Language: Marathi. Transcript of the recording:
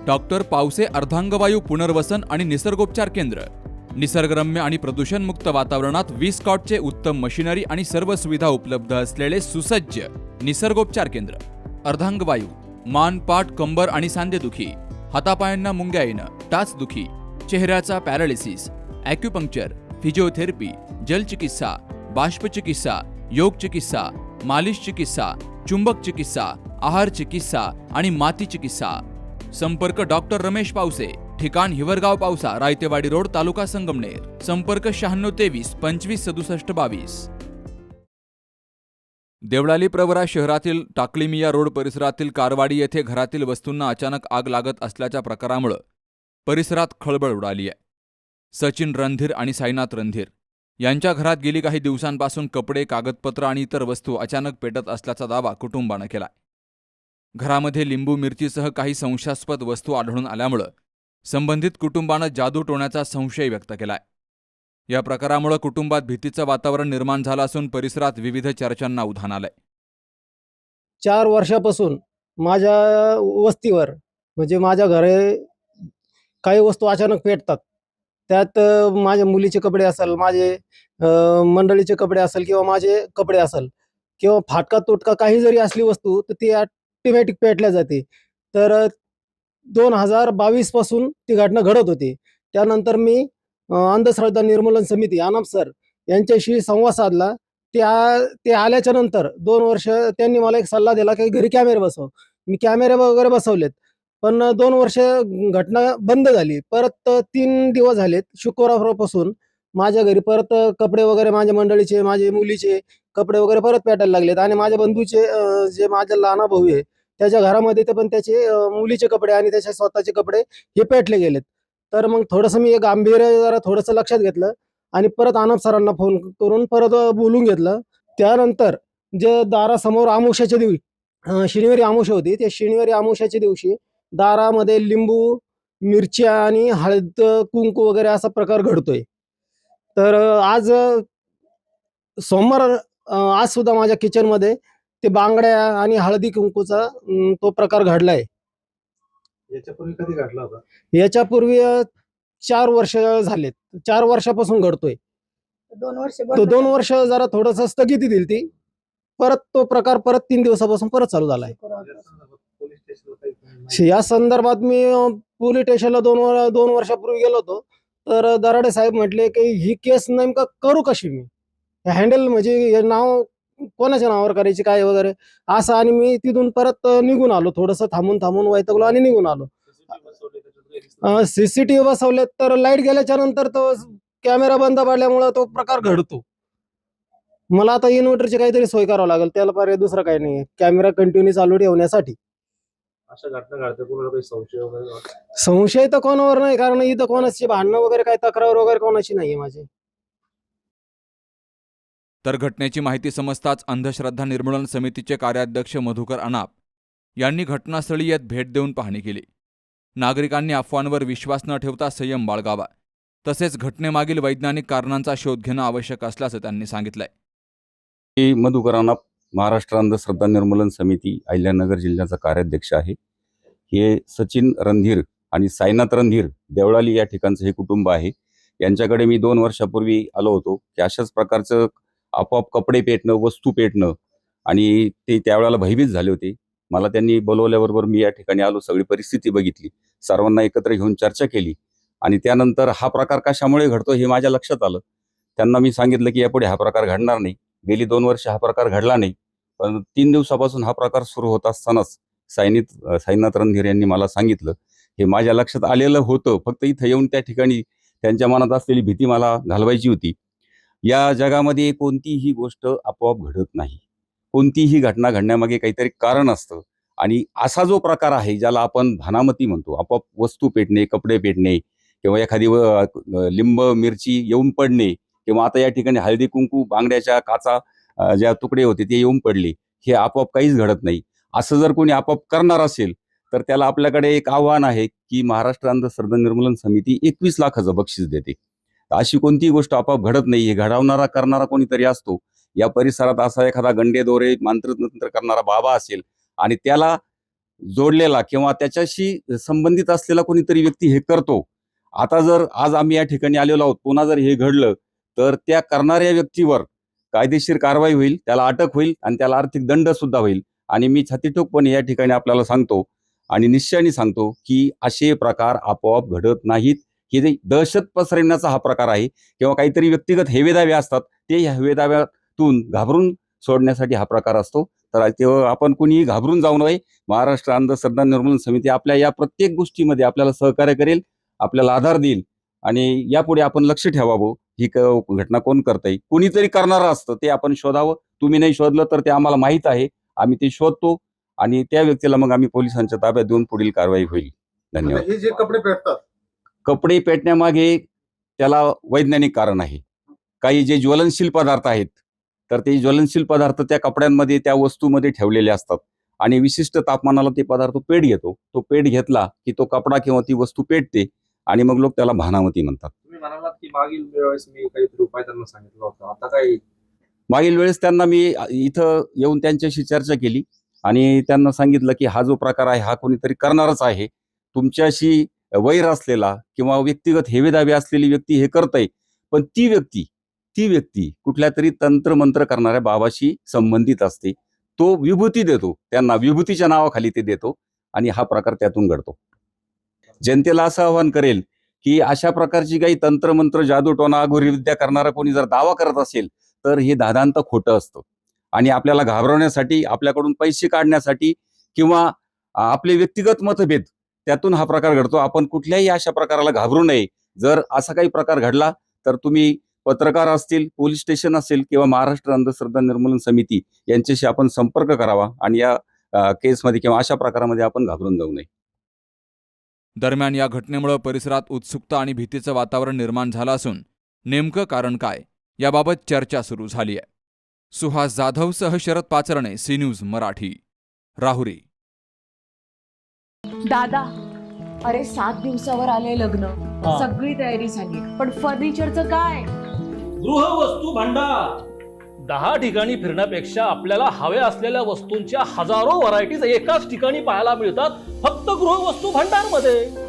डॉक्टर पावसे अर्धांगवायू पुनर्वसन आणि निसर्गोपचार केंद्र. निसर्गरम्य आणि प्रदूषणमुक्त वातावरणात 20 कॉटचे उत्तम मशिनरी आणि सर्व सुविधा उपलब्ध असलेले सुसज्ज निसर्गोपचार केंद्र. अर्धांगवायू, मान, पाठ, कंबर आणि सांधेदुखी, हातापायांना मुंग्या येणं, टाचदुखी, चेहऱ्याचा पॅरालिसिस, ॲक्युपंक्चर, फिजिओथेरपी, जलचिकित्सा, बाष्पचिकित्सा, योग चिकित्सा, मालिश चिकित्सा, चुंबक चिकित्सा, आहार चिकित्सा आणि माती चिकित्सा. संपर्क डॉक्टर रमेश पावसे, ठिकाण हिवरगाव पावसा, रायतेवाडी रोड, तालुका संगमनेर. संपर्क 9623 25 67 22. देवळाली प्रवरा शहरातील टाकळीमिया रोड परिसरातील कारवाडी येथे घरातील वस्तूंना अचानक आग लागत असल्याच्या प्रकारामुळे परिसरात खळबळ उडाली आहे. सचिन रणधीर आणि साईनाथ रणधीर यांच्या घरात गेली काही दिवसांपासून कपडे, कागदपत्र आणि इतर वस्तू अचानक पेटत असल्याचा दावा कुटुंबानं केला. घरामध्ये लिंबू मिरचीसह काही संशयास्पद वस्तू आढळून आल्यामुळे संबंधित कुटुंबानं जादूटोण्याचा संशय व्यक्त केलाय. या प्रकारामुळे कुटुंबात भीतीचं वातावरण निर्माण झालं असून परिसरात विविध चर्चांना उधाण आलंय. 4 वर्षापासून माझ्या वस्तीवर म्हणजे माझ्या घरी काही वस्तू अचानक पेटतात. त्यात माझ्या मुलीचे कपडे असेल, माझे मंडळीचे कपडे असेल किंवा माझे कपडे असेल किंवा फाटका तुटका काही जरी असली वस्तू तर ती ऑटोमॅटिक पेटल्या जाते. तर 2022 पासून ती घटना घडत होती. त्यानंतर मी अंधश्रद्धा निर्मूलन समिती आनप सर यांच्याशी संवाद साधला. ते आल्याच्या नंतर 2 वर्ष त्यांनी मला एक सल्ला दिला की घरी कॅमेरे बसव. मी कॅमेरे वगैरे बसवलेत, पण 2 वर्ष घटना बंद झाली. परत 3 दिवस झालेत शुक्रवारपासून माझ्या घरी परत कपडे वगैरे, माझ्या मंडळीचे, माझ्या मुलीचे कपडे वगैरे परत पेटायला लागलेत. आणि माझ्या बंधूचे जे माझा लहान भाऊ आहे त्याच्या घरामध्ये ते पण त्याचे मुलीचे कपडे आणि त्याचे स्वतःचे कपडे हे पेटले गेलेत. तर मग थोडंसं मी गांभीर्य जरा थोडंसं लक्षात घेतलं आणि परत आनप सरांना फोन करून परत बोलून घेतलं. त्यानंतर जे दारासमोर अमावस्येच्या दिवशी शनिवारी अमावस्या होती, त्या शनिवारी अमावस्येच्या दिवशी दारामध्ये लिंबू, मिरच्या आणि हळद, कुंकू वगैरे असा प्रकार घडतोय. तर आज सोमवार आज सुद्धा माझ्या किचनमध्ये ते बांगड्या आणि हळदी कुंकूचा तो प्रकार घडलाय. याच्यापूर्वी कधी घडला होता? याच्यापूर्वी 4 वर्ष झालेत. 4 वर्षापासून घडतोय. 2 वर्ष जरा थोडंसं स्थगिती दिली ती. परत तो प्रकार परत 3 दिवसापासून परत चालू झालाय. पोलीस स्टेशनला काही या संदर्भात मी पोलीस स्टेशनला 2 वर्षापूर्वी गेलो होतो. तर दराडे साहेब म्हटले की ही केस नेमका करू कशी मी हँडल, म्हणजे हे नाव कोणाच्या नावावर करायची काय वगैरे असं. आणि मी तिथून परत निघून आलो, थोडंसं थांबून वैतागलो आणि निघून आलो. सीसीटीव्ही बसवलेत, तर लाईट गेल्याच्या नंतर तो कॅमेरा बंद पडल्यामुळे तो प्रकार घडतो. मला आता इन्व्हर्टरची काहीतरी सोय करावं लागेल, त्याला पर्याय दुसरा काही नाही. कॅमेरा कंटिन्यू चालू ठेवण्यासाठी. अशा घटना घडते, कोणाला काही संशय वगैरे? संशय तर कोणावर नाही, कारण इथं कोणाची भांडणं वगैरे काय तक्रार वगैरे कोणाची नाहीये माझी. तर घटनेची माहिती समजताच अंधश्रद्धा निर्मूलन समितीचे कार्याध्यक्ष मधुकर अनाप यांनी घटनास्थळी येत भेट देऊन पाहणी केली. नागरिकांनी अफवांवर विश्वास न ठेवता संयम बाळगावा, तसेच घटनेमागील वैज्ञानिक कारणांचा शोध घेणं आवश्यक असल्याचं त्यांनी सांगितलंय. मी मधुकर अनाप, महाराष्ट्र अंधश्रद्धा निर्मूलन समिती अहिल्यानगर जिल्ह्याचा कार्याध्यक्ष आहे. हे सचिन रणधीर आणि साईनाथ रणधीर देवळाली या ठिकाणचं हे कुटुंब आहे. यांच्याकडे मी 2 वर्षापूर्वी आलो होतो की अशाच प्रकारचं आपोआप कपडे पेटणं, वस्तू पेटणं, आणि ते त्यावेळेला भयभीत झाले होते. मला त्यांनी बोलवल्याबरोबर मी या ठिकाणी आलो, सगळी परिस्थिती बघितली, सर्वांना एकत्र घेऊन चर्चा केली आणि त्यानंतर हा प्रकार कशामुळे घडतो हे माझ्या लक्षात आलं. त्यांना मी सांगितलं की यापुढे हा प्रकार घडणार नाही. गेली 2 वर्ष हा प्रकार घडला नाही, पण 3 दिवसापासून हा प्रकार सुरू होत असतानाच साईनाथ रणधीर यांनी मला सांगितलं. हे माझ्या लक्षात आलेलं होतं, फक्त इथं येऊन त्या ठिकाणी त्यांच्या मनात असलेली भीती मला घालवायची होती. या जगामध्ये कोणतीही गोष्ट आपोआप घडत नाही. कोणतीही घटना घडण्यामागे काहीतरी कारण असतं. आणि असा जो प्रकार आहे ज्याला आपण भानामती म्हणतो, आपोआप वस्तू पेटणे, कपडे पेटणे, किंवा एखादी लिंब मिरची येऊन पडणे, किंवा आता या ठिकाणी हळदी कुंकू, बांगड्याच्या काचा ज्या तुकडे होते ते येऊन पडले, हे आपोआप काहीच घडत नाही. असं जर कोणी आपोआप करणार असेल तर त्याला आपल्याकडे एक आव्हान आहे की महाराष्ट्र अंधश्रद्धा निर्मूलन समिती 21 लाखाचं बक्षीस देते. अशी कोणतीही गोष्ट आपोआप घडत नाही, हे घडवणारा करणारा कोणीतरी असतो. या परिसरात असा एखादा गंडे दोरे, मंत्र करणारा बाबा असेल आणि त्याला जोडलेला किंवा त्याच्याशी संबंधित असलेला कोणीतरी व्यक्ती हे करतो. आता जर आज आम्ही या ठिकाणी आलेलो आहोत, पुन्हा जर हे घडलं तर त्या करणाऱ्या व्यक्तीवर कायदेशीर कारवाई होईल, त्याला अटक होईल आणि त्याला आर्थिक दंड सुद्धा होईल. आणि मी छातीठोकपणे या ठिकाणी आपल्याला सांगतो आणि निश्चयाने सांगतो की असे प्रकार आपोआप घडत नाहीत. हे जे दहशत पसरवण्याचा हा प्रकार आहे किंवा काहीतरी व्यक्तिगत हेवेदावे असतात, ते ह्या हेवेदाव्यातून घाबरून सोडण्यासाठी हा प्रकार असतो. तर तेव्हा आपण कोणीही घाबरून जाऊ नये. महाराष्ट्र अंधश्रद्धा निर्मूलन समिती आपल्या या प्रत्येक गोष्टीमध्ये आपल्याला सहकार्य करेल, आपल्याला आधार देईल आणि यापुढे आपण लक्ष ठेवावं. ही घटना कोण करतंय, कोणीतरी करणारं असतं, ते आपण शोधावं. तुम्ही नाही शोधलं तर ते आम्हाला माहीत आहे, आम्ही ते शोधतो आणि त्या व्यक्तीला मग आम्ही पोलिसांच्या ताब्यात देऊन पुढील कारवाई होईल. धन्यवाद. हे जे कपडे पेटतात कपडे पेटण्यामागे त्याला वैज्ञानिक कारण आहे. काही जे ज्वलनशील पदार्थ आहेत, तर ते ज्वलनशील पदार्थ त्या कपड्यांमध्ये, त्या वस्तूमध्ये ठेवलेले असतात आणि विशिष्ट तापमानाला ते पदार्थ पेट घेतो. तो पेट घेतला की तो कपडा किंवा ती वस्तू पेटते आणि मग लोक त्याला भानामती म्हणतात. तुम्ही म्हणालात की मागील वेळेस मी काहीतरी उपाय त्यांना सांगितलं होतं, आता काय? मागील वेळेस त्यांना मी इथं येऊन त्यांच्याशी चर्चा केली आणि त्यांना सांगितलं की हा जो प्रकार आहे हा कोणीतरी करणारच आहे. तुमच्याशी वैर असलेला किंवा व्यक्तिगत हेवेदावे असलेली व्यक्ती हे करतंय, पण ती व्यक्ती कुठल्या तरी तंत्रमंत्र करणाऱ्या बाबाशी संबंधित असते. तो विभूती देतो त्यांना, विभूतीच्या नावाखाली ते देतो आणि हा प्रकार त्यातून घडतो. जनतेला असं आवाहन करेल की अशा प्रकारची काही तंत्रमंत्र, जादूटोणा, अघोरीविद्या करणारा कोणी जर दावा करत असेल तर हे दादांत खोटं असतं आणि आपल्याला घाबरवण्यासाठी, आपल्याकडून पैसे काढण्यासाठी किंवा आपले व्यक्तिगत मतभेद त्यातून हा प्रकार घडतो. आपण कुठल्याही अशा प्रकाराला घाबरू नये. जर असा काही प्रकार घडला तर तुम्ही पत्रकार असतील, पोलीस स्टेशन असेल किंवा महाराष्ट्र अंधश्रद्धा निर्मूलन समिती यांच्याशी आपण संपर्क करावा आणि या केसमध्ये किंवा अशा प्रकारामध्ये आपण घाबरून जाऊ नये. दरम्यान या घटनेमुळे परिसरात उत्सुकता आणि भीतीचं वातावरण निर्माण झालं असून नेमकं कारण काय याबाबत चर्चा सुरू झाली आहे. सुहास जाधवसह शरद पाचरणे, सी न्यूज मराठी, राहुरी. दादा, अरे 7 दिवसावर आले लग्न, सगळी तयारी झाली, पण फर्निचरचं काय? गृहवस्तू भांडार 10 ठिकाणी फिरण्यापेक्षा आपल्याला हव्या असलेल्या वस्तूंच्या हजारो व्हरायटीज एकाच ठिकाणी पाहायला मिळतात, फक्त गृहवस्तू भांडार मध्ये.